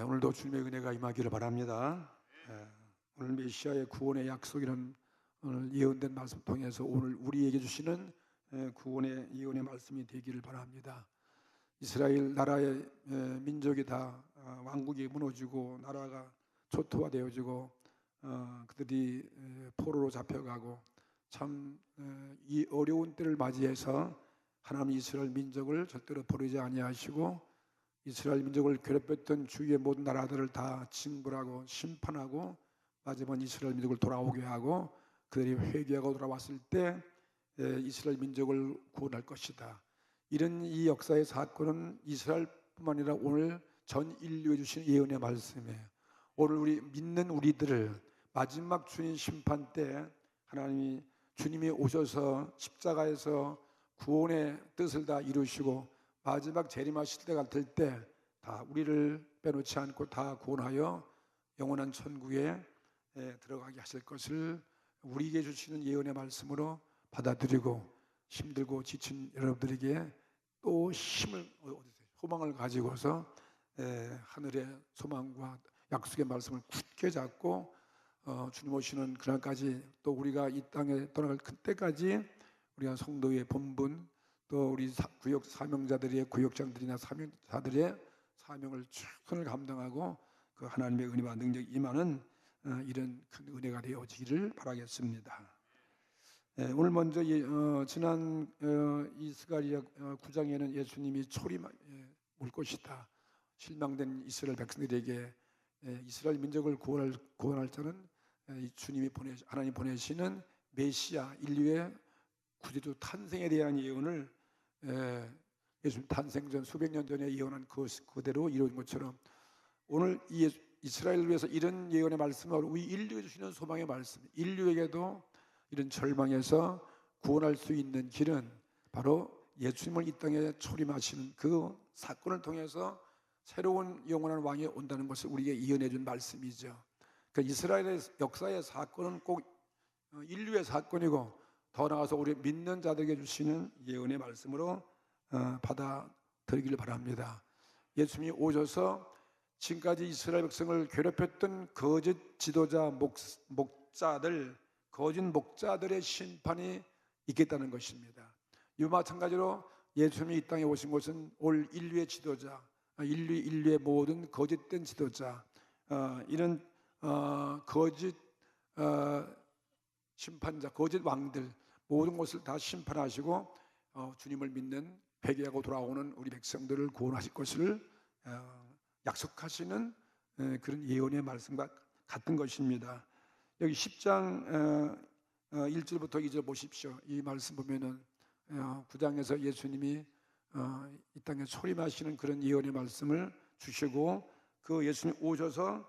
오늘도 주님의 은혜가 임하기를 바랍니다. 오늘 메시아의 구원의 약속이라는 오늘 예언된 말씀 통해서 오늘 우리에게 주시는 구원의 예언의 말씀이 되기를 바랍니다. 이스라엘 나라의 민족이 다 왕국이 무너지고 나라가 초토화되어지고 그들이 포로로 잡혀가고 참 이 어려운 때를 맞이해서 하나님 이스라엘 민족을 절대로 버리지 아니하시고 이스라엘 민족을 괴롭혔던 주위의 모든 나라들을 다 징벌하고 심판하고 마지막 이스라엘 민족을 돌아오게 하고 그들이 회개하고 돌아왔을 때 이스라엘 민족을 구원할 것이다. 이런 이 역사의 사건은 이스라엘뿐만 아니라 오늘 전 인류에 주신 예언의 말씀이에요. 오늘 우리 믿는 우리들을 마지막 주님 심판 때 하나님이 주님이 오셔서 십자가에서 구원의 뜻을 다 이루시고 마지막 재림하실 때가 될 때 다 우리를 빼놓지 않고 다 구원하여 영원한 천국에 들어가게 하실 것을 우리에게 주시는 예언의 말씀으로 받아들이고 힘들고 지친 여러분들에게 또 소망을 가지고서 하늘의 소망과 약속의 말씀을 굳게 잡고 주님 오시는 그날까지 또 우리가 이 땅에 떠나갈 그때까지 우리가 성도의 본분 또 우리 구역 사명자들의 구역장들이나 사명자들의 사명을 최선을 감당하고 그 하나님의 은혜와 능력이 임하는 이런 큰 은혜가 되어지기를 바라겠습니다. 오늘 먼저 지난 이스가리야 9장에는 예수님이 초림 올 것이다. 실망된 이스라엘 백성들에게 이스라엘 민족을 구원할 자는 주님이 하나님 보내시는 메시아 인류의 구주도 탄생에 대한 예언을 예수님 탄생 전 수백 년 전에 예언한 그대로 이루어진 것처럼 오늘 이 이스라엘을 위해서 이런 예언의 말씀을 우리 인류에 주시는 소망의 말씀, 인류에게도 이런 절망에서 구원할 수 있는 길은 바로 예수님을 이 땅에 초림하시는 그 사건을 통해서 새로운 영원한 왕이 온다는 것을 우리에게 예언해 준 말씀이죠. 그러니까 이스라엘의 역사의 사건은 꼭 인류의 사건이고 더 나아가서 우리 믿는 자들에게 주시는 예언의 말씀으로 받아들이기를 바랍니다. 예수님이 오셔서 지금까지 이스라엘 백성을 괴롭혔던 거짓 지도자 목자들, 거짓 목자들의 심판이 있겠다는 것입니다. 이와 마찬가지로 예수님이 이 땅에 오신 것은 올 인류의 지도자, 인류의 모든 거짓된 지도자, 이런 거짓 심판자, 거짓 왕들 모든 것을 다 심판하시고 주님을 믿는 회개하고 돌아오는 우리 백성들을 구원하실 것을 약속하시는 그런 예언의 말씀과 같은 것입니다. 여기 10장 1절부터 2절 보십시오. 이 말씀 보면은 9장에서 예수님이 이 땅에 초림하시는 그런 예언의 말씀을 주시고 그 예수님 오셔서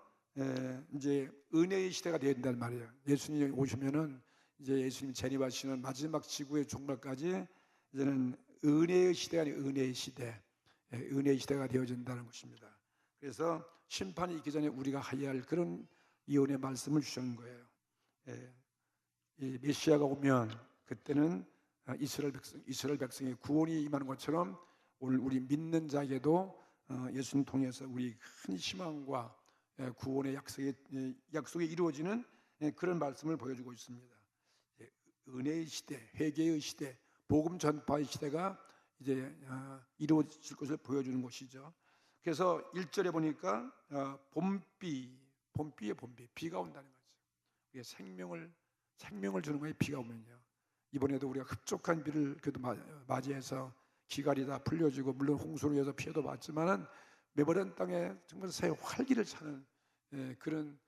이제 은혜의 시대가 된단 말이에요. 예수님이 오시면은 이제 예수님 재림하시는 마지막 지구의 종말까지 이제는 은혜의 시대가 아니고 은혜의 시대, 은혜의 시대가 되어진다는 것입니다. 그래서 심판이 있기 전에 우리가 해야 할 그런 예언의 말씀을 주신 거예요. 이 메시아가 오면 그때는 이스라엘 백성의 구원이 임하는 것처럼 오늘 우리 믿는 자에게도 예수님 통해서 우리 큰 희망과 구원의 약속이 이루어지는 그런 말씀을 보여주고 있습니다. 은혜의 시대, 회개의 시대, 복음 전파의 시대가 이제 이루어질 것을 보여주는 것이죠. 그래서 1절에 보니까 봄비의 봄비, 비가 온다는 거죠. 생명을 주는 거예요. 비가 오면요. 이번에도 우리가 흡족한 비를 그래도 맞이해서 기갈이 다 풀려지고 물론 홍수로 인해서 피해도 봤지만은 메마른 땅에 정말 새 활기를 차는 그런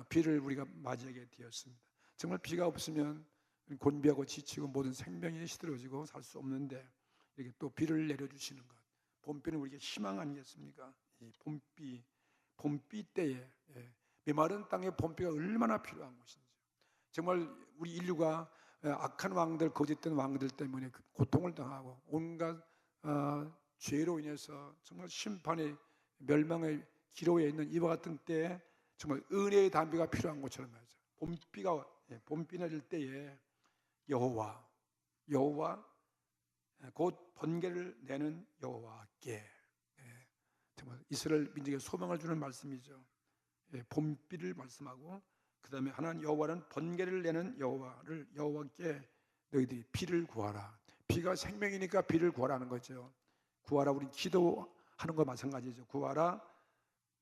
비를 우리가 맞이하게 되었습니다. 정말 비가 없으면 곤비하고 지치고 모든 생명이 시들어지고 살 수 없는데 이렇게 또 비를 내려주시는 것, 봄비는 우리에게 희망 아니겠습니까? 이 봄비 때에 메마른 땅에 봄비가 얼마나 필요한 것인지 정말 우리 인류가 악한 왕들, 거짓된 왕들 때문에 고통을 당하고 온갖 죄로 인해서 정말 심판의 멸망의 기로에 있는 이와 같은 때에 정말 은혜의 담비가 필요한 것처럼 말이죠. 봄비 내릴 때에 여호와 곧 번개를 내는 여호와께 정말 이스라엘 민족에 소망을 주는 말씀이죠. 봄비를 말씀하고 그 다음에 하나님 여호와는 번개를 내는 여호와께 너희들이 비를 구하라. 비가 생명이니까 비를 구하라는 거죠. 구하라, 우리 기도하는 거 마찬가지죠. 구하라,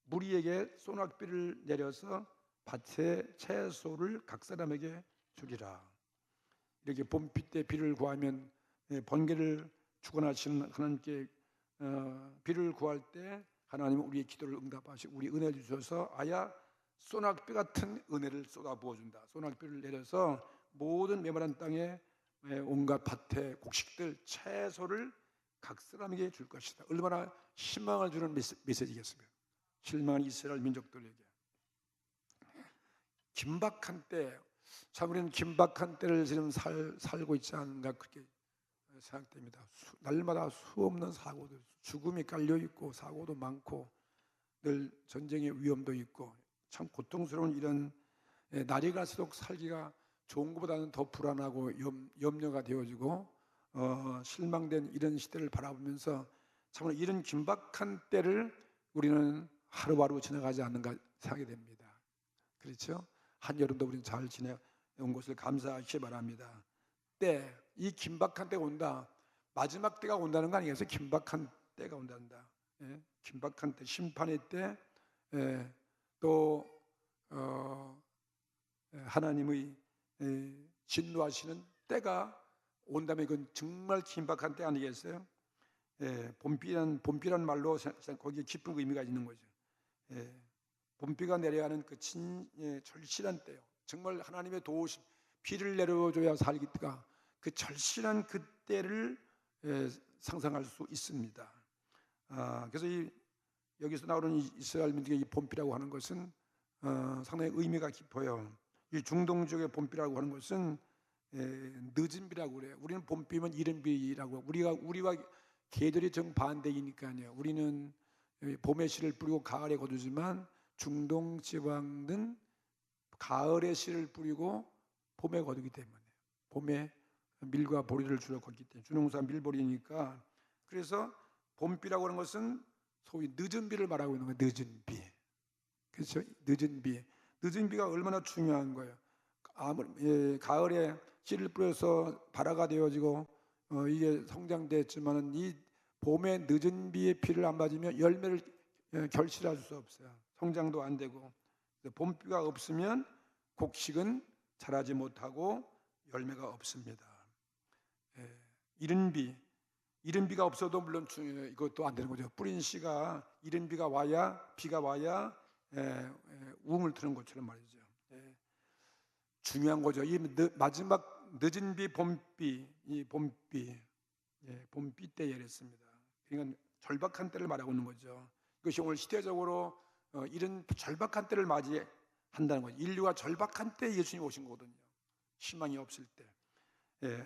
무리에게 소낙비를 내려서 밭의 채소를 각 사람에게 주리라. 이렇게 봄비 때 비를 구하면 번개를 주관하시는 하나님께 비를 구할 때 하나님은 우리의 기도를 응답하시고 우리 은혜를 주셔서 아야 소낙비 같은 은혜를 쏟아 부어준다. 소낙비를 내려서 모든 메마른 땅에 온갖 밭의 곡식들, 채소를 각 사람에게 줄 것이다. 얼마나 희망을 주는 메시지겠습니까? 실망한 이스라엘 민족들에게. 긴박한 때, 참 우리는 긴박한 때를 지금 살고 있지 않은가 그렇게 생각됩니다. 날마다 수없는 사고들, 죽음이 깔려있고 사고도 많고 늘 전쟁의 위험도 있고 참 고통스러운 이런 날이 갈수록 살기가 좋은 것보다는 더 불안하고 염려가 되어지고 실망된 이런 시대를 바라보면서 참으로 이런 긴박한 때를 우리는 하루하루 지나가지 않는가 생각이 됩니다. 그렇죠? 한여름도 우리는 잘 지내온 것을 감사하시기 바랍니다. 이 긴박한 때가 온다. 마지막 때가 온다는 거 아니겠어요? 긴박한 때가 온단다. 긴박한 때, 심판의 때, 또 하나님의 진노하시는 때가 온다면 이건 정말 긴박한 때 아니겠어요? 봄비란 말로 거기에 깊은 의미가 있는 거죠. 봄비가 내려야 하는 그 절실한 때요. 정말 하나님의 도우심, 비를 내려줘야 살기가 그 절실한 그때를 상상할 수 있습니다. 그래서 여기서 나오는 이스라엘 민족의 이 봄비라고 하는 것은 상당히 의미가 깊어요. 이 중동 지역의 봄비라고 하는 것은 늦은 비라고 그래요. 우리는 봄비면 이른 비라고. 우리와 계절이 정반대이니까요. 우리는 봄에 씨를 뿌리고 가을에 거두지만 중동 지방은 가을에 씨를 뿌리고 봄에 거두기 때문에 봄에 밀과 보리를 주로 걷기 때문에 주농사 밀보리니까 그래서 봄비라고 하는 것은 소위 늦은 비를 말하고 있는 거예요. 늦은 비. 그렇죠? 늦은 비. 늦은 비가 얼마나 중요한 거예요. 가을에 씨를 뿌려서 발화가 되어지고 이게 성장됐지만은 이 봄에 늦은 비의 비를 안 맞으면 열매를 결실할 수 없어요. 성장도 안 되고 봄비가 없으면 곡식은 자라지 못하고 열매가 없습니다. 이른 비가 없어도 물론 이것도 안 되는 거죠. 뿌린 씨가 이른 비가 와야 우음을 트는 것처럼 말이죠. 중요한 거죠. 이 마지막 늦은 비, 봄비, 이 봄비 때에 이랬습니다. 그러니까 절박한 때를 말하고 있는 거죠. 이것이 오늘 시대적으로 이런 절박한 때를 맞이한다는 거죠. 인류가 절박한 때에 예수님이 오신 거거든요. 희망이 없을 때.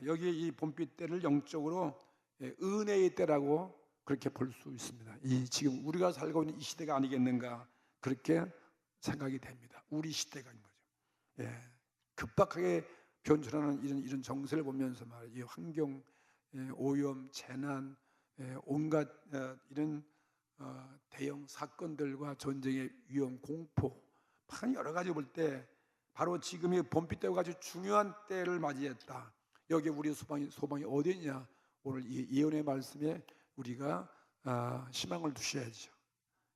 여기에 이 봄비 때를 영적으로 은혜의 때라고 그렇게 볼 수 있습니다. 지금 우리가 살고 있는 이 시대가 아니겠는가 그렇게 생각이 됩니다. 우리 시대가 인 거죠. 급박하게 변천하는 이런 정세를 보면서 말이에요. 환경 오염, 재난, 온갖 이런 대형 사건들과 전쟁의 위험, 공포, 여러 가지 볼 때 바로 지금이 봄비 때와 아주 중요한 때를 맞이했다. 여기 우리 소망이 어디냐? 오늘 이 예언의 말씀에 우리가 희망을 두셔야죠.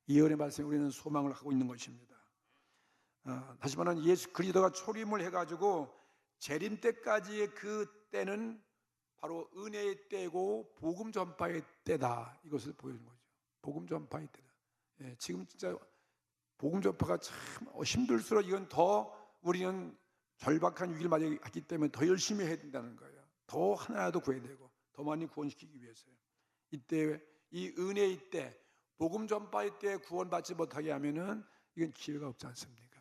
예언의 말씀에 우리는 소망을 하고 있는 것입니다. 다시 말하면 예수 그리스도가 초림을 해가지고 재림 때까지의 그 때는 바로 은혜의 때고 복음 전파의 때다. 이것을 보여주는 거죠. 복음 전파의 때다. 지금 진짜 복음 전파가 참 힘들수록 이건 더 우리는 절박한 위기를 맞이했기 때문에 더 열심히 해야 된다는 거예요. 더 하나라도 구해야 되고 더 많이 구원시키기 위해서요. 이때 이 은혜의 때, 복음 전파의 때 구원받지 못하게 하면은 이건 기회가 없지 않습니까?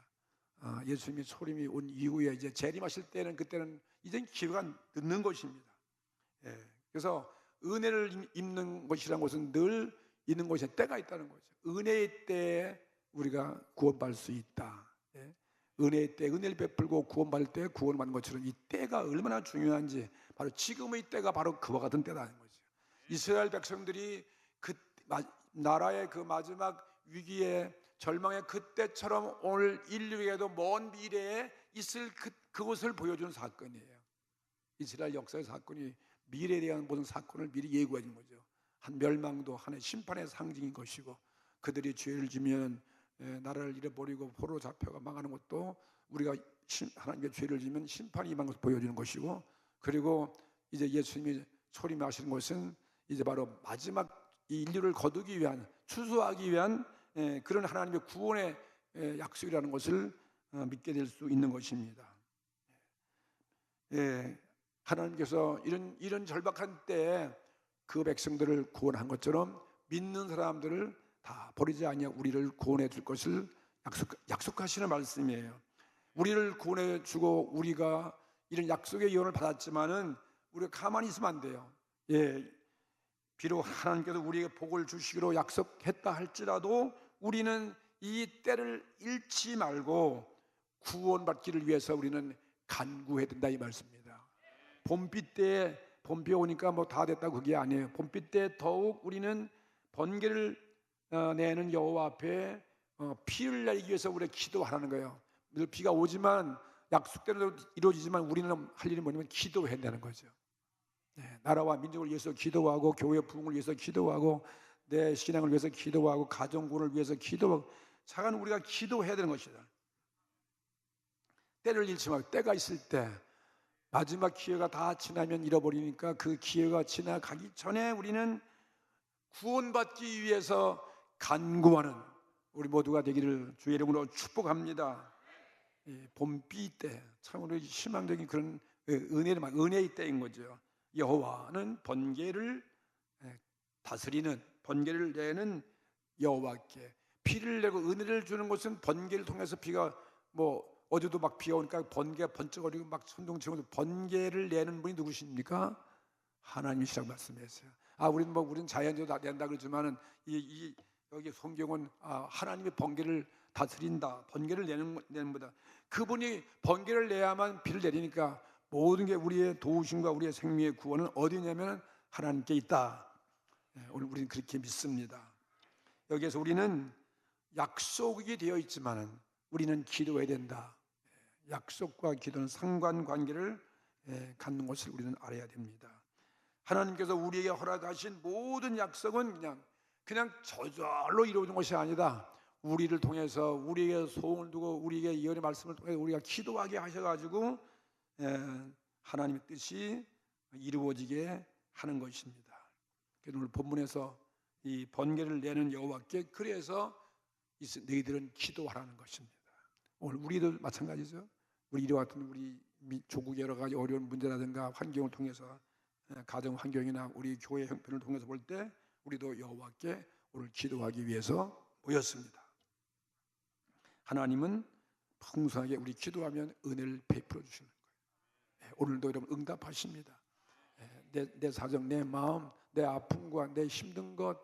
예수님이 초림이 온 이후에 이제 재림하실 때는 그때는 이젠 기회가 늦는 것입니다. 그래서 은혜를 입는 것이라는 것은 늘 있는 것에 때가 있다는 거죠. 은혜의 때에 우리가 구원받을 수 있다. 은혜의 때, 은혜를 베풀고 구원받을 때 구원받는 것처럼 이 때가 얼마나 중요한지 바로 지금의 때가 바로 그와 같은 때라는 거죠. 이스라엘 백성들이 그 나라의 그 마지막 위기에 절망의 그때처럼 오늘 인류에게도 먼 미래에 있을 그것을 보여주는 사건이에요. 이스라엘 역사의 사건이 미래에 대한 모든 사건을 미리 예고해 준 거죠. 한 멸망도 하나의 심판의 상징인 것이고, 그들이 죄를 지면 나라를 잃어버리고 포로 잡혀가 망하는 것도 우리가 하나님의 죄를 지면 심판이 임한 것을 보여주는 것이고, 그리고 이제 예수님이 초림하시는 것은 이제 바로 마지막 이 인류를 거두기 위한, 추수하기 위한 그런 하나님의 구원의 약속이라는 것을 믿게 될 수 있는 것입니다. 하나님께서 이런 절박한 때에 그 백성들을 구원한 것처럼 믿는 사람들을 다 버리지 아니하고 우리를 구원해 줄 것을 약속하시는 말씀이에요. 우리를 구원해 주고 우리가 이런 약속의 예언을 받았지만은 우리가 가만히 있으면 안 돼요. 비록 하나님께서 우리에게 복을 주시기로 약속했다 할지라도 우리는 이 때를 잃지 말고 구원받기를 위해서 우리는 간구해야 된다, 이 말씀입니다. 봄비 때에 봄비 오니까 뭐 다 됐다 그게 아니에요. 봄비 때 더욱 우리는 번개를 내는 여호와 앞에 피를 내리기 위해서 우리가 기도하라는 거예요. 늘 비가 오지만 약속대로 이루어지지만 우리는 할 일이 뭐냐면 기도해야 된다는 거죠. 나라와 민족을 위해서 기도하고 교회의 부흥을 위해서 기도하고 내 신앙을 위해서 기도하고 가정구원을 위해서 기도하고, 차가운 우리가 기도해야 되는 것이다. 때를 잃지 말고, 때가 있을 때 마지막 기회가 다 지나면 잃어버리니까 그 기회가 지나가기 전에 우리는 구원받기 위해서 간구하는 우리 모두가 되기를 주의 이름으로 축복합니다. 봄비 때 참으로 희망적인 그런 은혜의 때인 거죠. 여호와는 번개를 다스리는, 번개를 내는 여호와께, 피를 내고 은혜를 주는 것은 번개를 통해서 비가 뭐 어제도 막 비가 오니까 번개가 번쩍거리고 막 천둥치고, 번개를 내는 분이 누구십니까? 하나님이시라고 말씀했어요. 우리는 자연적으로 다 낸다 그러지만은 여기 성경은 하나님의 번개를 다스린다, 번개를 내는 거다. 그분이 번개를 내야만 비를 내리니까 모든 게 우리의 도우심과 우리의 생명의 구원은 어디냐면 하나님께 있다. 오늘 우리는 그렇게 믿습니다. 여기에서 우리는 약속이 되어 있지만은 우리는 기도해야 된다. 약속과 기도는 상관관계를 갖는 것을 우리는 알아야 됩니다. 하나님께서 우리에게 허락하신 모든 약속은 그냥 저절로 이루어진 것이 아니다. 우리를 통해서 우리에게 소원을 두고 우리에게 예언의 말씀을 통해 우리가 기도하게 하셔가지고 하나님의 뜻이 이루어지게 하는 것입니다. 그래서 오늘 본문에서 이 번개를 내는 여호와께 그래서 너희들은 기도하라는 것입니다. 오늘 우리도 마찬가지죠. 우리 이와 같은 우리 조국의 여러 가지 어려운 문제라든가 환경을 통해서, 가정 환경이나 우리 교회 형편을 통해서 볼 때 우리도 여호와께 오늘 기도하기 위해서 모였습니다. 하나님은 풍성하게 우리 기도하면 은혜를 베풀어 주시는 거예요. 오늘도 여러분 응답하십니다. 내 사정, 내 마음, 내 아픔과 내 힘든 것,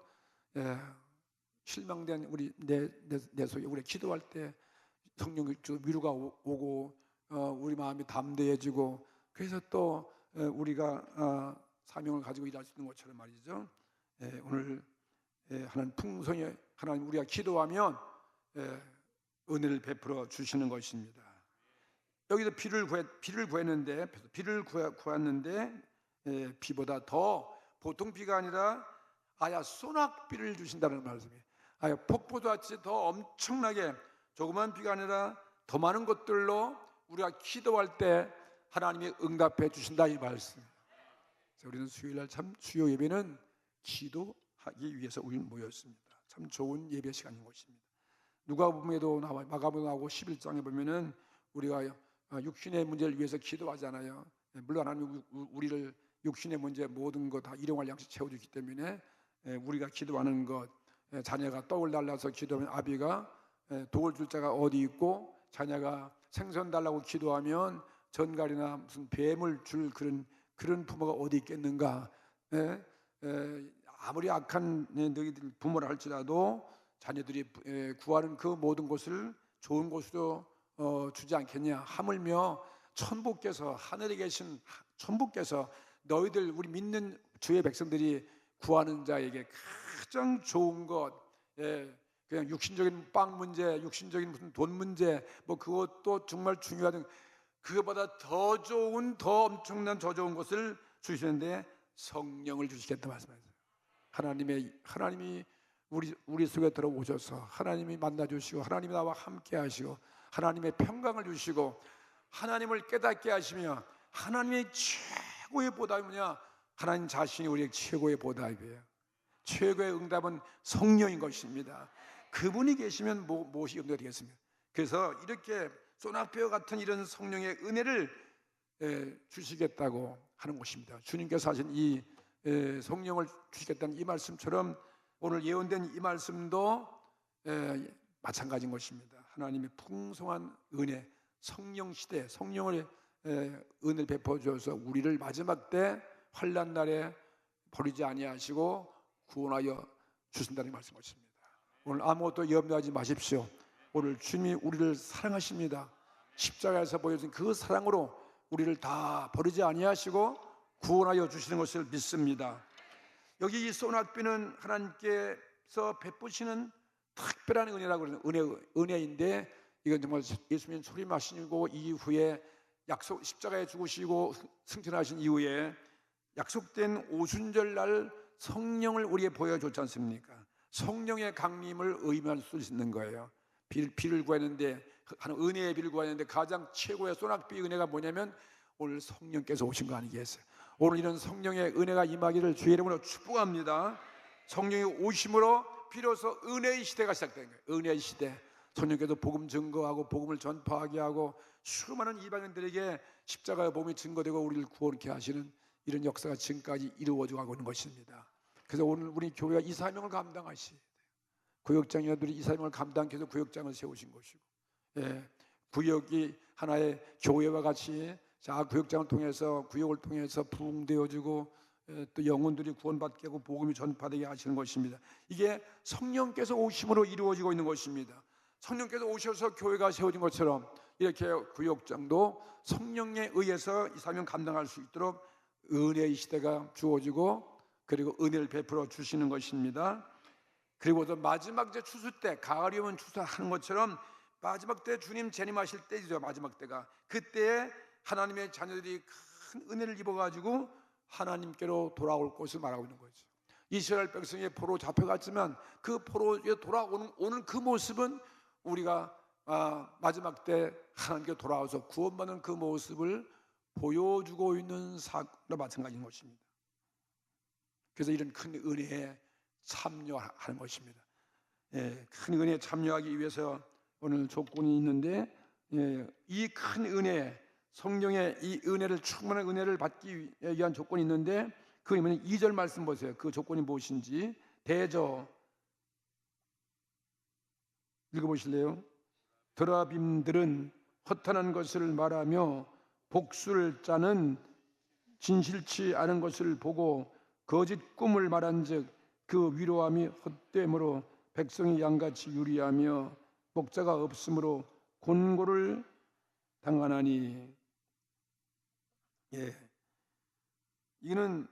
실망된 우리 내 속에 우리 기도할 때 성령 위로가 오고 우리 마음이 담대해지고, 그래서 또 우리가 사명을 가지고 일할 수 있는 것처럼 말이죠. 오늘 하나님 풍성히 하나님 우리가 기도하면 은혜를 베풀어 주시는 것입니다. 여기서 비를 구했는데 비보다 더 보통 비가 아니라 소낙비를 주신다는 말씀이에요. 폭포도 같이 더 엄청나게 조그만 비가 아니라 더 많은 것들로 우리가 기도할 때 하나님이 응답해 주신다, 이 말씀. 우리는 수요일날 참 수요 예배는 기도하기 위해서 우리는 모였습니다. 참 좋은 예배 시간인 것입니다. 누가복음에도 나와 마가복음에 나오고 11장에 보면은 우리가 육신의 문제를 위해서 기도하잖아요. 물론 하나님 우리를 육신의 문제 모든 것 다 일용할 양식 채워주기 때문에 우리가 기도하는 것, 자녀가 떡을 달라서 기도하면 아비가 독을 줄 자가 어디 있고, 자녀가 생선 달라고 기도하면 전갈이나 무슨 뱀을 줄 그런 부모가 어디 있겠는가. 아무리 악한 너희들 부모라 할지라도 자녀들이 구하는 그 모든 것을 좋은 것으로 주지 않겠냐. 하물며 천부께서, 하늘에 계신 천부께서 너희들 우리 믿는 주의 백성들이 구하는 자에게 가장 좋은 것, 그냥 육신적인 빵 문제, 육신적인 무슨 돈 문제, 뭐 그것도 정말 중요하든 그거보다 더 좋은, 더 엄청난 더 좋은 것을 주시는데 성령을 주시겠다 말씀하세요. 하나님이 우리 속에 들어오셔서 하나님이 만나 주시고 하나님이 나와 함께 하시고 하나님의 평강을 주시고 하나님을 깨닫게 하시며 하나님의 최고의 보답이 뭐냐? 하나님 자신이 우리의 최고의 보답이에요. 최고의 응답은 성령인 것입니다. 그분이 계시면 무엇이 응답이 되겠습니까? 그래서 이렇게 소나뼈 같은 이런 성령의 은혜를 주시겠다고 하는 것입니다. 주님께서 하신 이 성령을 주시겠다는 이 말씀처럼 오늘 예언된 이 말씀도 마찬가지인 것입니다. 하나님의 풍성한 은혜, 성령 시대, 성령의 은혜를 베풀어 주셔서 우리를 마지막 때 환난 날에 버리지 아니하시고 구원하여 주신다는 말씀이십니다. 오늘 아무것도 염려하지 마십시오. 오늘 주님이 우리를 사랑하십니다. 십자가에서 보여준 그 사랑으로 우리를 다 버리지 아니하시고 구원하여 주시는 것을 믿습니다. 여기 이 소낙비는 하나님께서 베푸시는 특별한 은혜라고 그러는 은혜인데 이건 정말 예수님 소림하시고 이후에 약속 십자가에 죽으시고 승천하신 이후에 약속된 오순절 날 성령을 우리에게 보여줬지 않습니까? 성령의 강림을 의미할 수 있는 거예요. 비를 구하는데 은혜의 비를 구하는데 가장 최고의 소낙비 은혜가 뭐냐면 오늘 성령께서 오신 거 아니겠어요? 오늘 이런 성령의 은혜가 임하기를 주의 이름으로 축복합니다. 성령이 오심으로 비로소 은혜의 시대가 시작된 거예요. 은혜의 시대. 성령께서 복음 증거하고 복음을 전파하게 하고 수많은 이방인들에게 십자가의 복음이 증거되고 우리를 구원케 하시는 이런 역사가 지금까지 이루어져 가고 있는 것입니다. 그래서 오늘 우리 교회가 이 사명을 감당하시 구역장이들이 이 사명을 감당해서 구역장을 세우신 것이고, 구역이 하나의 교회와 같이 자 구역장을 통해서 구역을 통해서 부흥되어지고 또 영혼들이 구원받게 하고 복음이 전파되게 하시는 것입니다. 이게 성령께서 오심으로 이루어지고 있는 것입니다. 성령께서 오셔서 교회가 세워진 것처럼 이렇게 구역장도 성령에 의해서 이 사명 감당할 수 있도록 은혜의 시대가 주어지고 그리고 은혜를 베풀어 주시는 것입니다. 그리고 또 마지막 이제 추수 때 가을이 오면 추수하는 것처럼 마지막 때 주님 재림하실 때이죠. 마지막 때가 그때에 하나님의 자녀들이 큰 은혜를 입어가지고 하나님께로 돌아올 것을 말하고 있는 거죠. 이스라엘 백성의 포로 잡혀갔지만 그 포로에 돌아오는 그 모습은 우리가 마지막 때 하나님께 돌아와서 구원받는 그 모습을 보여주고 있는 사건과 마찬가지인 것입니다. 그래서 이런 큰 은혜에 참여하는 것입니다. 큰 은혜에 참여하기 위해서 오늘 조건이 있는데 이 큰 은혜, 성령의 이 은혜를 충만한 은혜를 받기 위한 조건이 있는데 그러면 2절 말씀 보세요. 그 조건이 무엇인지 대저 읽어보실래요? 드라빔들은 허탄한 것을 말하며 복수를 짜는 진실치 않은 것을 보고 거짓 꿈을 말한즉 그 위로함이 헛됨으로 백성이 양같이 유리하며 목자가 없으므로 곤고를 당하나니. 이는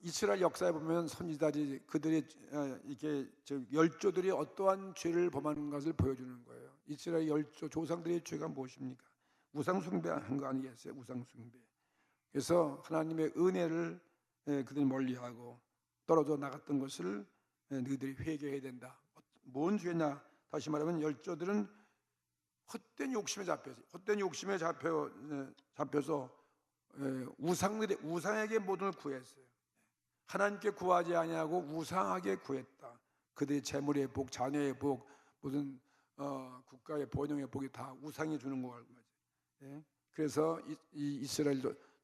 이스라엘 역사에 보면 선지자들이 그들의 이렇게 열조들이 어떠한 죄를 범하는 것을 보여주는 거예요. 이스라엘 열조 조상들의 죄가 무엇입니까? 우상숭배한 거 아니겠어요? 우상숭배. 그래서 하나님의 은혜를 그들이 멀리하고 떨어져 나갔던 것을 너희들이 회개해야 된다. 뭔 죄냐? 다시 말하면 열조들은 헛된 욕심에 잡혀서 우상에게 모든 걸 구했어요. 하나님께 구하지 아니하고 우상에게 구했다. 그들의 재물의 복, 자녀의 복, 무슨 국가의 번영의 복이 다 우상이 주는 거예요. 그래서 이 이스라엘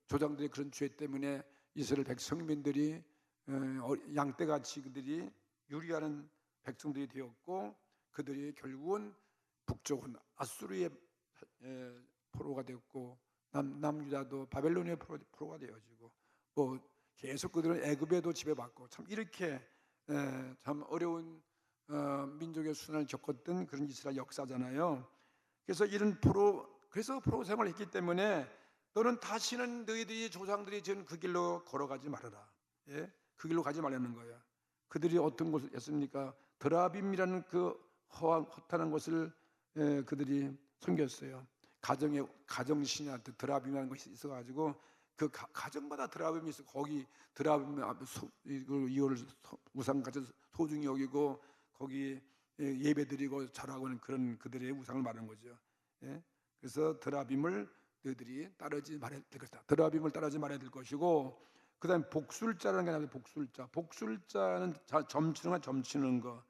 조상들의 그런 죄 때문에 이스라엘 백성민들이 양떼같이 그들이 유리하는 백성들이 되었고 그들이 결국은 북쪽은 아수르의 포로가 되었고 남유다도 바벨론의 포로가 되어지고 계속 그들은 애굽에도 지배받고 참 이렇게 참 어려운 민족의 순환을 겪었던 그런 이스라엘 역사잖아요. 그래서 그래서 포로 생활을 했기 때문에 너는 다시는 너희들이 조상들이 지은 그 길로 걸어가지 말아라. 그 길로 가지 말라는 거야. 그들이 어떤 것을 했습니까? 드라빔이라는 그 허탄한 것을 그들이 섬겼어요. 가정신한테 드라빔이라는 것이 있어가지고 그 가정마다 드라빔이 있어. 거기 드라빔 이거를 우상 같이 소중히 여기고 거기 예배드리고 절하고 하는 그런 그들의 우상을 말하는 거죠. 그래서 드라빔을 너희들이 따르지 말아야 될 것이다. 드라빔을 따르지 말아야 될 것이고, 그다음에 복술자라는 게 나와요. 복술자는 점치는 거, 점치는 거.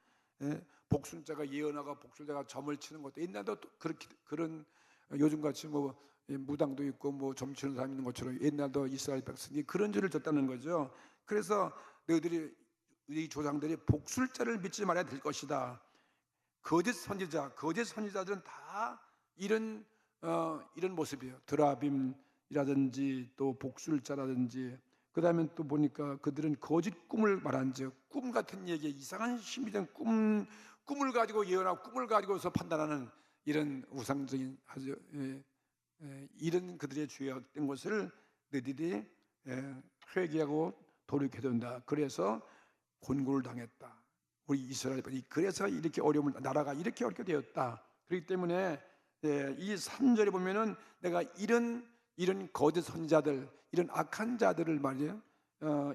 복술자가 예언하고 복술자가 점을 치는 것도 옛날에도 그렇게 그런 요즘 같이 뭐 무당도 있고 뭐 점치는 사람 있는 것처럼 옛날도 이스라엘 백성이 그런 죄를 졌다는 거죠. 그래서 너희들이 우리 조상들이 복술자를 믿지 말아야 될 것이다. 거짓 선지자들은 다 이런 모습이에요. 드라빔이라든지 또 복술자라든지, 그 다음에 또 보니까 그들은 거짓 꿈을 말한즉, 꿈 같은 얘기, 이상한 신비된 꿈을 가지고 예언하고 꿈을 가지고서 판단하는 이런 우상적인 아주 이런 그들의 죄악된 것을 너희들이 회개하고 돌이켜야 된다. 그래서 곤고를 당했다. 우리 이스라엘이 그래서 이렇게 나라가 이렇게 어렵게 되었다. 그렇기 때문에 이 3절에 보면은 내가 이런 거짓 선지자들, 이런 악한 자들을 말이에요.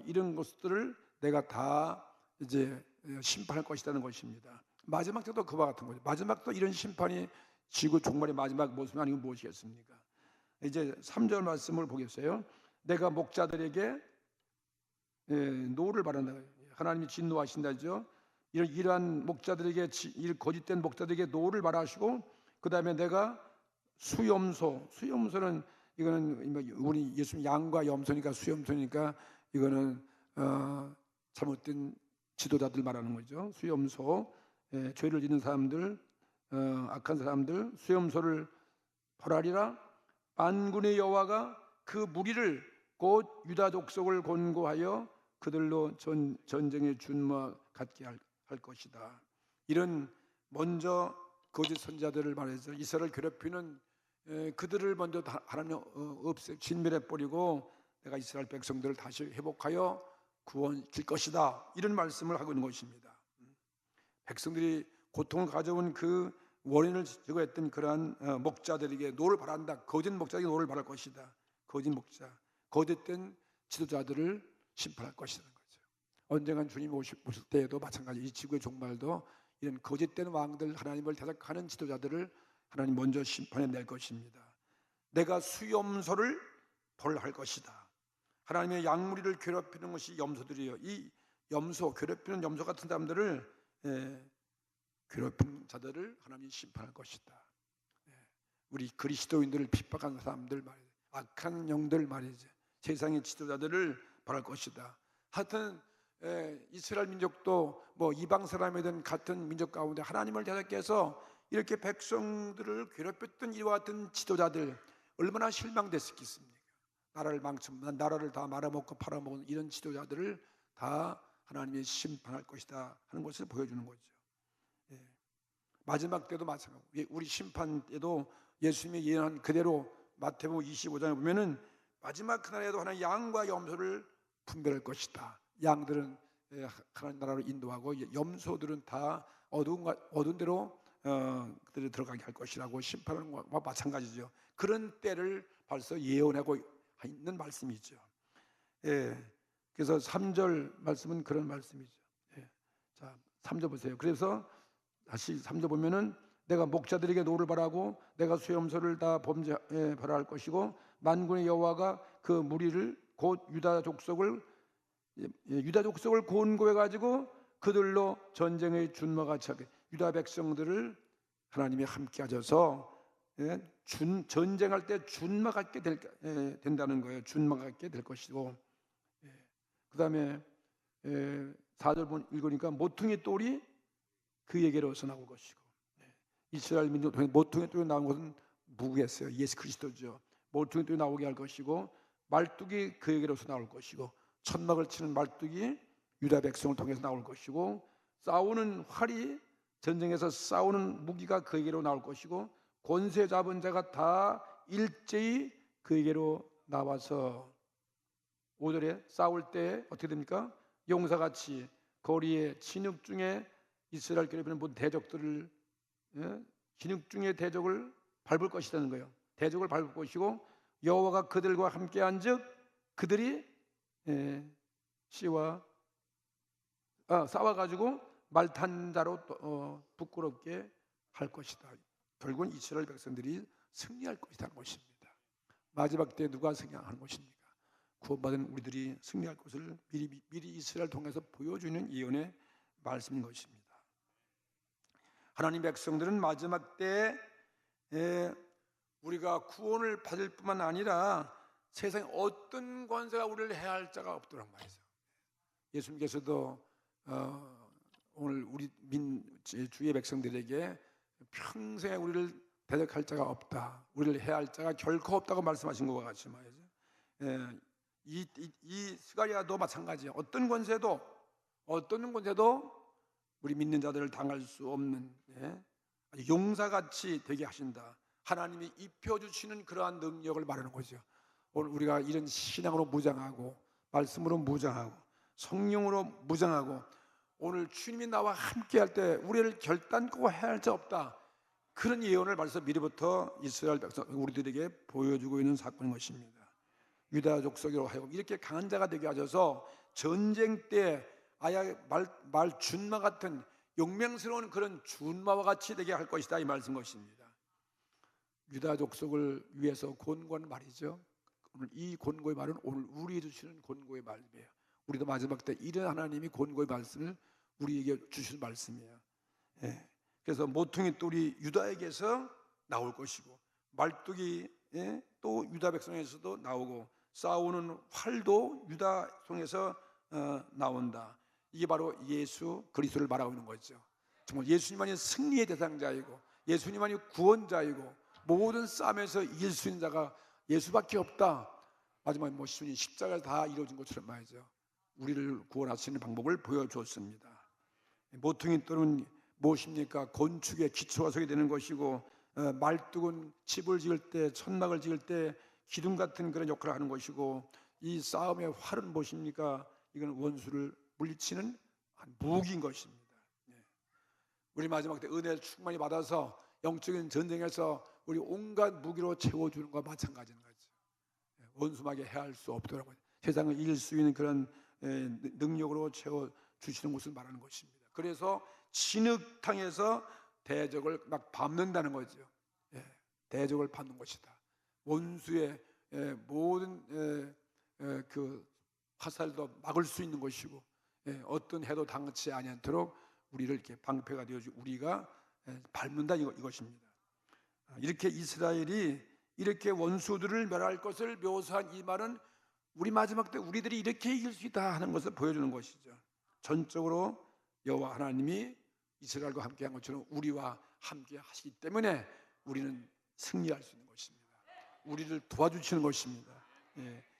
이런 것들을 내가 다 이제 심판할 것이라는 것입니다. 마지막 때도 그와 같은 거죠. 마지막도 이런 심판이 지구 종말의 마지막 모습이 아니고 무엇이겠습니까? 이제 3절 말씀을 보겠어요. 내가 목자들에게 노를 바란다. 하나님이 진노하신다죠. 이러한 목자들에게, 거짓된 목자들에게 노를 바라시고, 그 다음에 내가 수염소는 이거는 우리 예수님 양과 염소니까 수염소니까 이거는 잘못된 지도자들 말하는 거죠. 수염소, 죄를 짓는 사람들, 악한 사람들, 수염소를 벌하리라. 만군의 여호와가 그 무리를 곧 유다 족속을 권고하여 그들로 전쟁의 준마 갖게 할 것이다. 이런 먼저 거짓 선지자들을 말해서 이스라엘을 괴롭히는 그들을 먼저 하나님 진멸해 버리고 내가 이스라엘 백성들을 다시 회복하여 구원할 것이다. 이런 말씀을 하고 있는 것입니다. 백성들이 고통을 가져온 그 원인을 제거했던 그러한 목자들에게 노를 바란다. 거짓 목자에게 노를 바랄 것이다. 거짓 목자, 거짓된 지도자들을 심판할 것이라는 거죠. 언젠간 주님이 오실 때에도 마찬가지, 이 지구의 종말도 이런 거짓된 왕들, 하나님을 대적하는 지도자들을 하나님 먼저 심판해 낼 것입니다. 내가 수염소를 벌할 것이다. 하나님의 양무리를 괴롭히는 것이 염소들이에요. 이 괴롭히는 염소 같은 사람들을 괴롭히는 자들을 하나님이 심판할 것이다. 우리 그리스도인들을 핍박한 사람들 말이죠. 악한 영들 말이죠. 세상의 지도자들을 바랄 것이다. 하여튼 이스라엘 민족도 뭐 이방 사람이든 같은 민족 가운데 하나님을 대적해 해서 이렇게 백성들을 괴롭혔던 이와 같은 지도자들 얼마나 실망됐겠습니까? 나라를 다 말아먹고 팔아먹은 이런 지도자들을 다 하나님이 심판할 것이다 하는 것을 보여주는 거죠. 마지막 때도 마찬가지. 우리 심판 때도 예수님이 예언한 그대로 마태복음 25장에 보면은 마지막 그날에도 하나님 양과 염소를 분별할 것이다. 양들은 하나님 나라로 인도하고 염소들은 다 어두운 데로 그들이 들어가게 할 것이라고 심판하는 것과 마찬가지죠. 그런 때를 벌써 예언하고 있는 말씀이죠. 그래서 3절 말씀은 그런 말씀이죠. 자, 3절 보세요. 그래서 다시 3절 보면은 내가 목자들에게 노를 바라고 내가 수염소를 다 벌할 것이고 만군의 여호와가 그 무리를 곧 유다 족속을 권고해 가지고 그들로 전쟁의 준마가 차게 유다 백성들을 하나님이 함께 하셔서 전쟁할 때 준마 갖게 된다는 거예요. 준마 갖게 될 것이고, 그 다음에 4절 읽으니까 모퉁이 똘이 그에게로서 나올 것이고, 이스라엘 민족 중에 모퉁이 똘이 나온 것은 누구겠어요? 예수 그리스도죠. 모퉁이 똘이 나오게 할 것이고 말뚝이 그에게로서 나올 것이고 천막을 치는 말뚝이 유다 백성을 통해서 나올 것이고 싸우는 활이 전쟁에서 싸우는 무기가 그에게로 나올 것이고 권세 잡은 자가 다 일제히 그에게로 나와서 5절에 싸울 때 어떻게 됩니까? 용사같이 거리에 진흙 중에 이스라엘 교회는 모든 대적들을 진흙 중의 대적을 밟을 것이라는 거예요. 대적을 밟을 것이고 여호와가 그들과 함께한즉 그들이 싸워가지고 말탄 자로 부끄럽게 할 것이다. 결국은 이스라엘 백성들이 승리할 것이라는 것입니다. 마지막 때 누가 승리하는 것입니까? 구원받은 우리들이 승리할 것을 미리 이스라엘 통해서 보여주는 예언의 말씀인 것입니다. 하나님 백성들은 마지막 때 우리가 구원을 받을 뿐만 아니라 세상에 어떤 권세가 우리를 해할 자가 없도록 말이죠. 예수님께서도 오늘 우리 주의 백성들에게 평생에 우리를 대적할 자가 없다, 우리를 해할 자가 결코 없다고 말씀하신 것과 같이 말이죠. 이 스가랴도 마찬가지예요. 어떤 권세도 우리 믿는 자들을 당할 수 없는 용사같이 되게 하신다. 하나님이 입혀주시는 그러한 능력을 말하는 거죠. 오늘 우리가 이런 신앙으로 무장하고 말씀으로 무장하고 성령으로 무장하고 오늘 주님이 나와 함께할 때 우리를 결단코 해할 자 없다, 그런 예언을 벌써 미리부터 이스라엘 백성 우리들에게 보여주고 있는 사건인 것입니다. 유다 족속으로 하여금 이렇게 강한 자가 되게 하셔서 전쟁 때 아야 말 준마 같은 용맹스러운 그런 준마와 같이 되게 할 것이다, 이 말씀 것입니다. 유다 족속을 위해서 권고하는 말이죠. 오늘 이 권고의 말은 오늘 우리에게 주시는 권고의 말이에요. 우리도 마지막 때 이런 하나님이 권고의 말씀을 우리에게 주시는 말씀이에요. 그래서 모퉁이 돌이 유다에게서 나올 것이고 말뚝이 또 유다 백성에서도 나오고 싸우는 활도 유다 성에서 나온다. 이게 바로 예수 그리스도를 말하고 있는 거죠. 정말 예수님만이 승리의 대상자이고 예수님만이 구원자이고 모든 싸움에서 이길 수 있는 자가 예수밖에 없다. 마지막에 십자가를 다 이루어진 것처럼 말이죠. 우리를 구원하시는 방법을 보여주었습니다. 모퉁이 돌은 무엇입니까? 건축의 기초가 서게 되는 것이고 말뚝은 집을 지을 때 천막을 지을 때 기둥 같은 그런 역할을 하는 것이고 이 싸움의 활은 무엇입니까? 이건 원수를 물리치는 무기인 것입니다. 우리 마지막 때 은혜를 충만히 받아서 영적인 전쟁에서 우리 온갖 무기로 채워주는 것과 마찬가지인 거죠. 원수에게 해할 수 없도록 세상을 이길 수 있는 그런 능력으로 채워주시는 것을 말하는 것입니다. 그래서 진흙탕에서 대적을 막 밟는다는 거죠. 대적을 밟는 것이다. 원수의 모든 그 화살도 막을 수 있는 것이고 어떤 해도 당치 아니하도록 우리를 이렇게 방패가 되어주고 우리가 밟는다 이것입니다. 이렇게 이스라엘이 이렇게 원수들을 멸할 것을 묘사한 이 말은 우리 마지막 때 우리들이 이렇게 이길 수 있다 하는 것을 보여주는 것이죠. 전적으로 여호와 하나님이 이스라엘과 함께한 것처럼 우리와 함께 하시기 때문에 우리는 승리할 수 있는 것입니다. 우리를 도와주시는 것입니다.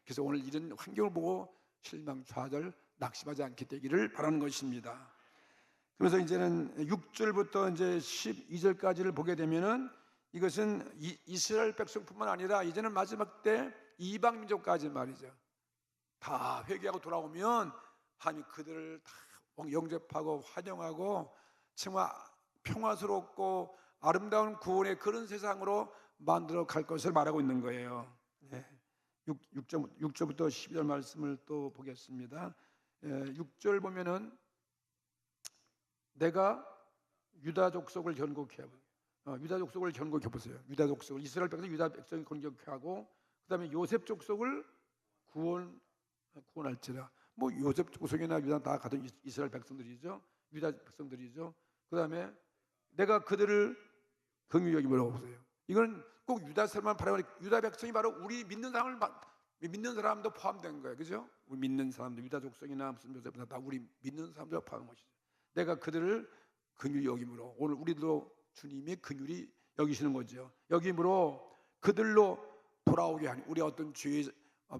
그래서 오늘 이런 환경을 보고 실망, 좌절, 낙심하지 않게 되기를 바라는 것입니다. 그래서 이제는 6절부터 이제 12절까지를 보게 되면은 이것은 이스라엘 백성뿐만 아니라 이제는 마지막 때 이방 민족까지 말이죠. 다 회개하고 돌아오면 하나님이 그들을 다 영접하고 환영하고 정말 평화스럽고 아름다운 구원의 그런 세상으로 만들어 갈 것을 말하고 있는 거예요. 6절부터 12절 말씀을 또 보겠습니다. 6절 보면은 내가 유다 족속을 견고케 하고 유다 족속을 견고케 보세요. 유다 족속을 이스라엘 백성 유다 백성이 견고케 하고 그다음에 요셉 족속을 구원할지라. 뭐 요셉 족속이나 유다 다 같은 이스라엘 백성들이죠. 유다 백성들이죠. 그다음에 내가 그들을 긍휼히 여김으로 보세요. 이건 꼭 유다 사람만 바라보는 유다 백성이 바로 우리 믿는 사람도 포함된 거예요. 그죠? 우리 믿는 사람들 유다 족속이나 무슨 요셉이나 다 우리 믿는 사람들 포함한 것이죠. 내가 그들을 긍휼히 여김으로 오늘 우리도 주님이 긍휼히 여기시는 거죠. 여김으로 그들로 돌아오게 하니 우리 어떤 죄에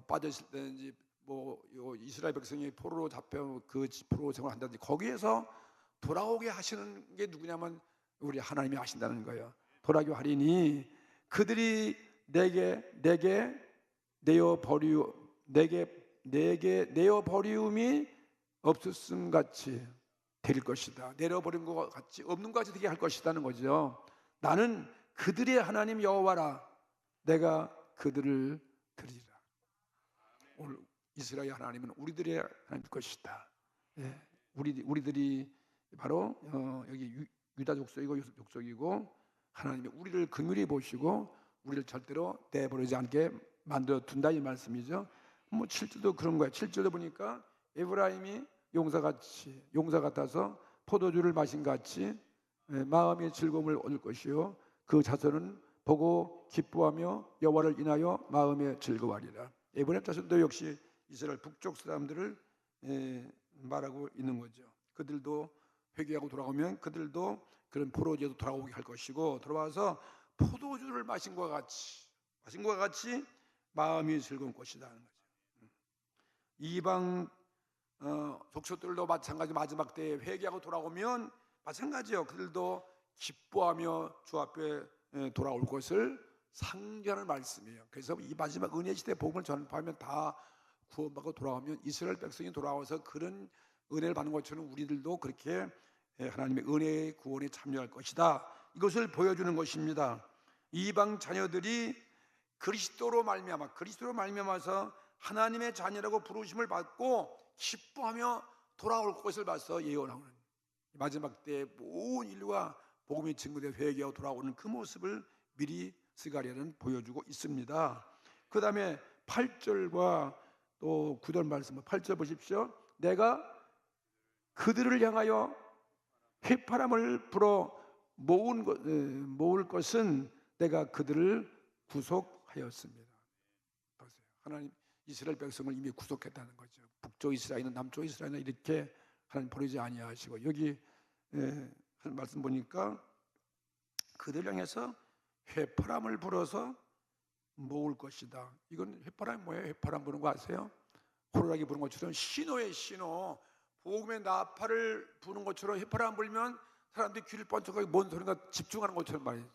빠졌을 때든지 뭐 이스라엘 백성이 포로로 잡혀 그 포로 생활한다든지 거기에서 돌아오게 하시는 게 누구냐면 우리 하나님이 하신다는 거예요. 돌아오게 하리니 그들이 내게 내어 버리움이 없었음 같이 데릴 것이다. 내려버린 것 같이 없는 것 같이 되게 할 것이다는 거죠. 나는 그들의 하나님 여호와라. 내가 그들을 드리리라. 오늘 이스라엘 하나님은 우리들의 하나님일 것이다. 예, 우리들이 바로 여기 유다 족속이고 요셉 족속이고 하나님이 우리를 긍휼히 보시고 우리를 절대로 내버리지 않게 만들어 둔다 이 말씀이죠. 뭐 7절도 그런 거예요. 7절도 보니까 에브라임이 용사 같아서 포도주를 마신 같이 마음의 즐거움을 얻을 것이요 그 자손은 보고 기뻐하며 여호와를 인하여 마음에 즐거워하리라. 에브라임 자손도 역시 이스라엘 북쪽 사람들을 말하고 있는 거죠. 그들도 회개하고 돌아오면 그들도 그런 포로제도 돌아오게 할 것이고 돌아와서 포도주를 마신 것과 같이 마음이 즐거운 것이다 하는 거죠. 이방 족속들도 마찬가지 마지막 때에 회개하고 돌아오면 마찬가지요. 그들도 기뻐하며 주 앞에 돌아올 것을 상기하는 말씀이에요. 그래서 이 마지막 은혜 시대 복음을 전파하면 다 구원받고 돌아오면 이스라엘 백성이 돌아와서 그런 은혜를 받는 것처럼 우리들도 그렇게 하나님의 은혜의 구원에 참여할 것이다. 이것을 보여주는 것입니다. 이방 자녀들이 그리스도로 말미암아서 하나님의 자녀라고 부르심을 받고 기뻐하며 돌아올 것을 봐서 예언하는 마지막 때 온 인류가 복음이 증거되어 회개하고 돌아오는 그 모습을 미리 스가랴는 보여주고 있습니다. 그 다음에 8절과 또 9절 말씀 8절 보십시오. 내가 그들을 향하여 휘파람을 불어 모을 것은 내가 그들을 구속하였습니다. 보세요. 하나님 이스라엘 백성을 이미 구속했다는 거죠. 북쪽 이스라엘이나 남쪽 이스라엘이나 이렇게 하나님 버리지 아니하시고 여기 한 말씀 보니까 그들 향해서 휘파람을 불어서 모을 것이다. 이건 휘파람이 뭐예요? 휘파람 부는 거 아세요? 호루라기 부는 것처럼 신호예요. 신호. 복음의 나팔을 부는 것처럼 휘파람 불면 사람들이 귀를 번쩍하게 뭔 소리인가 집중하는 것처럼 말이죠.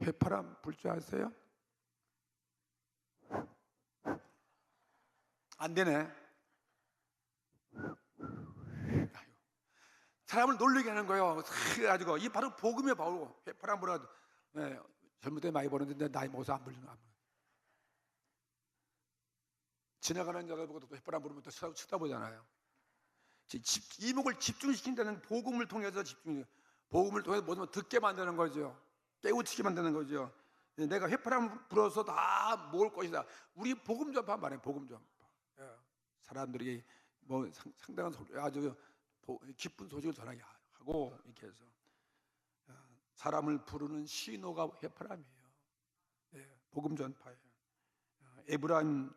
휘파람 불 줄 아세요? 안 되네. 사람을 놀리게 하는 거예요. 그래가지고 이 바로 복음이에요. 바로 휘파람 불어가지고 젊을 때 많이 보는데 나이 먹어서 안 불리는 거야. 지나가는 자들 보고 또 휘파람 부르면 또 쳐다보잖아요. 이목을 집중시킨다는 복음을 통해서 복음을 통해서 뭐든 듣게 만드는 거죠. 깨우치게 만드는 거죠. 내가 휘파람 불어서 다 모을 것이다. 우리 복음 전파 말이에요. 복음 전파. 사람들이 뭐 상당한 아주 기쁜 소식을 전하게 하고 이렇게 해서 사람을 부르는 신호가 휘파람이에요. 복음 전파예요. 에브라임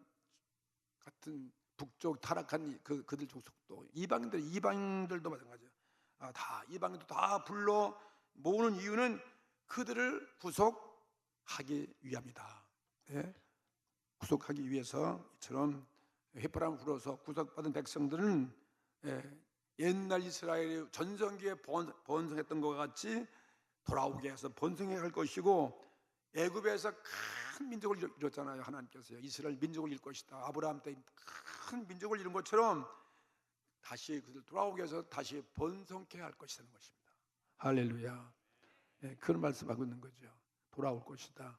같은 북쪽 타락한 그들 족속도 이방인들도 마찬가지예요. 다 이방인도 다 불러 모으는 이유는 그들을 구속하기 위함이다. 구속하기 위해서 이처럼 휘파람을 불어서 구속받은 백성들은 옛날 이스라엘의 전성기에 번성했던 것 같이 돌아오게 해서 번성해 갈 것이고 애굽에서 큰 민족을 이뤘잖아요. 하나님께서요. 이스라엘 민족을 이룰 것이다. 아브라함 때 큰 민족을 이룬 것처럼 다시 그들 돌아오게 해서 다시 번성케 할 것이라는 것입니다. 할렐루야. 그런 말씀하고 있는 거죠. 돌아올 것이다.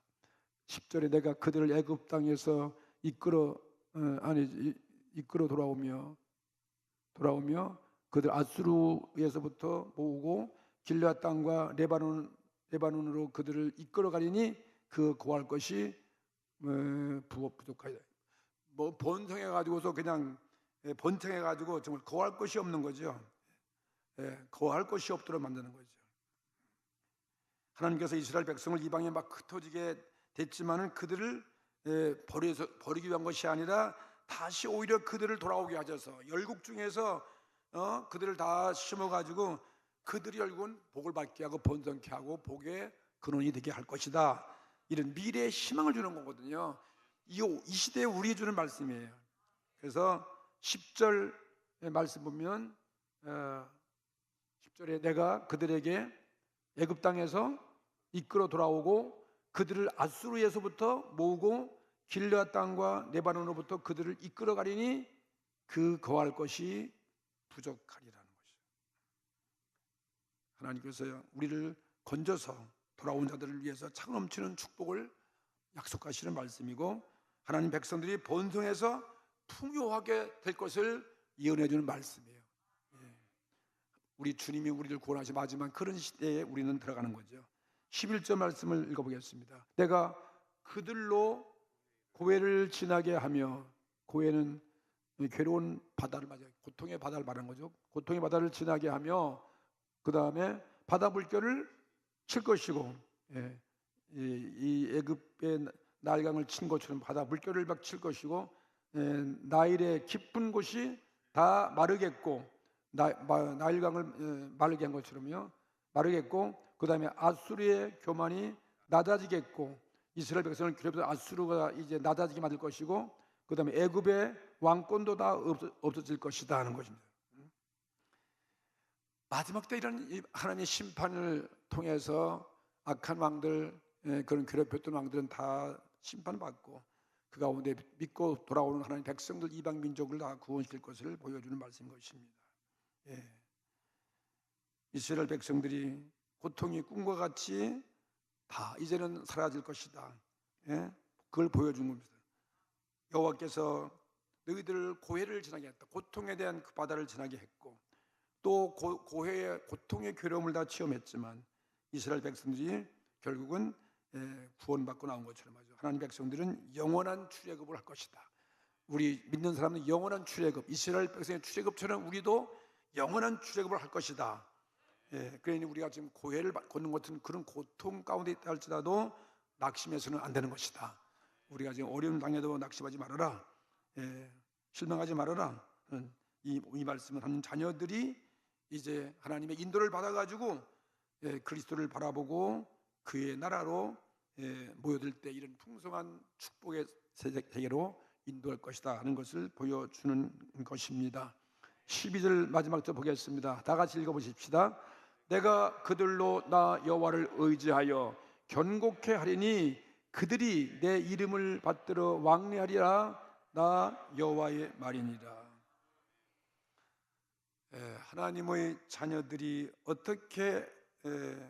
10절에 내가 그들을 애굽 땅에서 이끌어 돌아오며 그들 아수르에서부터 모으고 길르앗 땅과 레바논으로 그들을 이끌어 가리니 그 거할 것이 부족하다. 뭐 번성해 가지고서 그냥 번창해 가지고 정말 거할 것이 없는 거죠. 거할 것이 없도록 만드는 거죠. 하나님께서 이스라엘 백성을 이방에 막 흩어지게 됐지만은 그들을 버리기 위한 것이 아니라 다시 오히려 그들을 돌아오게 하셔서 열국 중에서 그들을 다 심어가지고 그들이 결국은 복을 받게 하고 번성케 하고 복의 근원이 되게 할 것이다. 이런 미래의 희망을 주는 거거든요. 이 시대에 우리에게 주는 말씀이에요. 그래서 10절 말씀 보면 10절에 내가 그들에게 애굽 땅에서 이끌어 돌아오고 그들을 아수르에서부터 모으고 길르앗 땅과 레바논으로부터 그들을 이끌어 가리니 그 거할 것이 부족하리라는 것이죠. 하나님께서 우리를 건져서 돌아온 자들을 위해서 차 넘치는 축복을 약속하시는 말씀이고, 하나님 백성들이 번성해서 풍요하게 될 것을 예언해 주는 말씀이에요. 우리 주님이 우리를 구원하시 마지막 그런 시대에 우리는 들어가는 거죠. 11절 말씀을 읽어보겠습니다. 내가 그들로 고해를 지나게 하며, 고해는 괴로운 바다를 맞아요. 고통의 바다를 말하는 거죠. 고통의 바다를 지나게 하며, 그 다음에 바다 물결을 칠 것이고, 이 애굽의 나일강을 친 것처럼 바다 물결을 막 칠 것이고, 나일의 깊은 곳이 다 마르겠고, 나일강을 마르게 한 것처럼요 마르겠고, 그 다음에 아수르의 교만이 낮아지겠고, 이스라엘 백성을 괴롭혀서 아수르가 이제 낮아지게 만들 것이고, 그 다음에 애굽의 왕권도 다 없어질 것이다 하는 것입니다. 마지막 때 이런 하나님의 심판을 통해서 악한 왕들, 그런 괴롭혔던 왕들은 다 심판받고, 그 가운데 믿고 돌아오는 하나님 백성들, 이방 민족을 다 구원시킬 것을 보여주는 말씀인 것입니다. 이스라엘 백성들이 고통이 꿈과 같이 다 이제는 사라질 것이다, 그걸 보여준 겁니다. 여호와께서 너희들을 고해를 지나게 했다. 고통에 대한 그 바다를 지나게 했고, 또 고해의 고통의 괴로움을 다 체험했지만 이스라엘 백성들이 결국은 구원받고 나온 것처럼 하죠. 하나님 백성들은 영원한 출애굽을 할 것이다. 우리 믿는 사람은 영원한 출애굽, 이스라엘 백성의 출애굽처럼 우리도 영원한 출애굽을 할 것이다. 그러니 우리가 지금 고해를 걷는 것 같은 그런 고통 가운데 있다 할지라도 낙심해서는 안 되는 것이다. 우리가 지금 어려움 당해도 낙심하지 말아라, 실망하지 말아라. 이 말씀은 하나님 자녀들이 이제 하나님의 인도를 받아가지고 그리스도를 바라보고 그의 나라로 모여들 때 이런 풍성한 축복의 세계로 인도할 것이다 하는 것을 보여주는 것입니다. 12절 마지막 절 보겠습니다. 다 같이 읽어보십시다. 내가 그들로 나 여호와를 의지하여 견고케 하리니 그들이 내 이름을 받들어 왕래하리라. 나 여호와의 말이니라. 하나님의 자녀들이 어떻게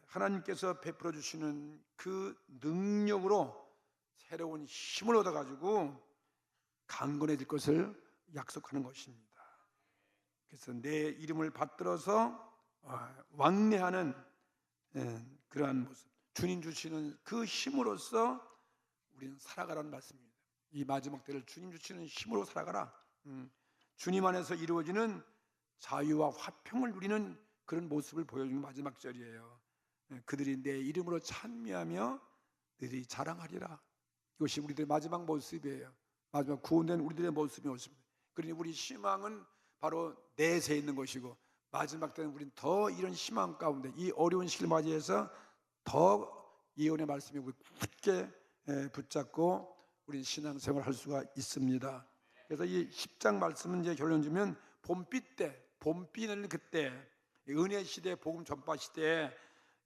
하나님께서 베풀어 주시는 그 능력으로 새로운 힘을 얻어가지고 강건해질 것을 약속하는 것입니다. 그래서 내 이름을 받들어서 왕래하는 그러한 모습, 주님 주시는 그 힘으로써 우리는 살아가라는 말씀입니다. 이 마지막 때를 주님 주시는 힘으로 살아가라. 주님 안에서 이루어지는 자유와 화평을 누리는 그런 모습을 보여주는 마지막 절이에요. 그들이 내 이름으로 찬미하며 너희들이 자랑하리라. 이것이 우리들의 마지막 모습이에요. 마지막 구원된 우리들의 모습이 옳습니다. 그러니 우리 희망은 바로 내세에 있는 것이고, 마지막 때는 우리는 더 이런 희망 가운데 이 어려운 시기를 맞이해서 더 예언의 말씀에 굳게 붙잡고 우리는 신앙생활을 할 수가 있습니다. 그래서 이 10장 말씀은 이제 결론 주면 봄비 때, 봄비는 그때 은혜 시대, 복음 전파 시대에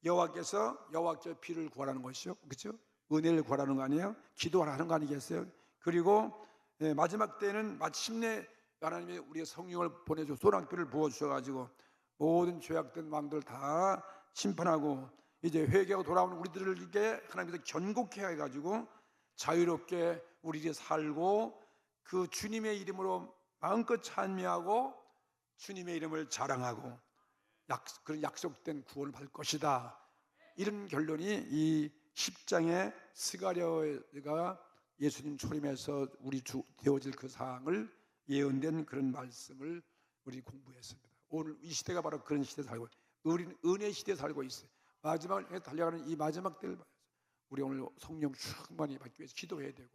여호와께서 비를 구하라는 것이죠. 그렇죠? 은혜를 구하라는 거 아니에요? 기도하라는 거 아니겠어요? 그리고 마지막 때는 마침내 하나님이 우리의 성령을 보내줘 소낙비를 부어주셔가지고 모든 죄악된 왕들 다 심판하고 이제 회개하고 돌아오는 우리들에게 하나님께서 견고케 해가지고 자유롭게 우리들이 살고 그 주님의 이름으로 마음껏 찬미하고 주님의 이름을 자랑하고 그런 약속된 구원을 받을 것이다. 이런 결론이 이 10장의 스가랴가 예수님 초림에서 우리 주 되어질 그 사항을 예언된 그런 말씀을 우리 공부했습니다. 오늘 이 시대가 바로 그런 시대에 살고, 우리는 은혜 시대에 살고 있어요. 마지막을 달려가는 이 마지막 때를 봐서 우리 오늘 성령 충만히 받기 위해서 기도해야 되고,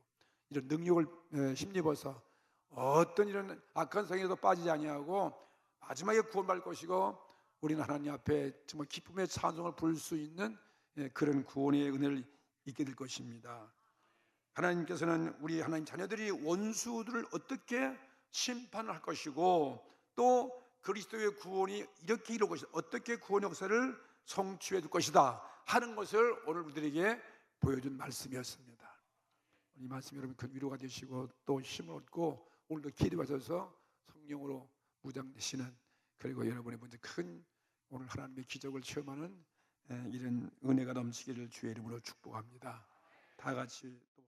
이런 능력을 힘입어서 어떤 이런 악한 성에도 빠지지 아니하고 마지막에 구원받을 것이고, 우리는 하나님 앞에 정말 기쁨의 찬송을 부를 수 있는 그런 구원의 은혜를 있게 될 것입니다. 하나님께서는 우리 하나님 자녀들이 원수들을 어떻게 심판할 것이고, 또 그리스도의 구원이 이렇게 이룰 것이다, 어떻게 구원 역사를 성취해 줄 것이다 하는 것을 오늘 우리들에게 보여준 말씀이었습니다. 이 말씀 여러분 큰 위로가 되시고 또 힘을 얻고 오늘도 기도하셔서 성령으로 무장되시는 그리고 여러분의 먼저 큰 오늘 하나님의 기적을 체험하는 이런 은혜가 넘치기를 주의 이름으로 축복합니다. 다 같이 또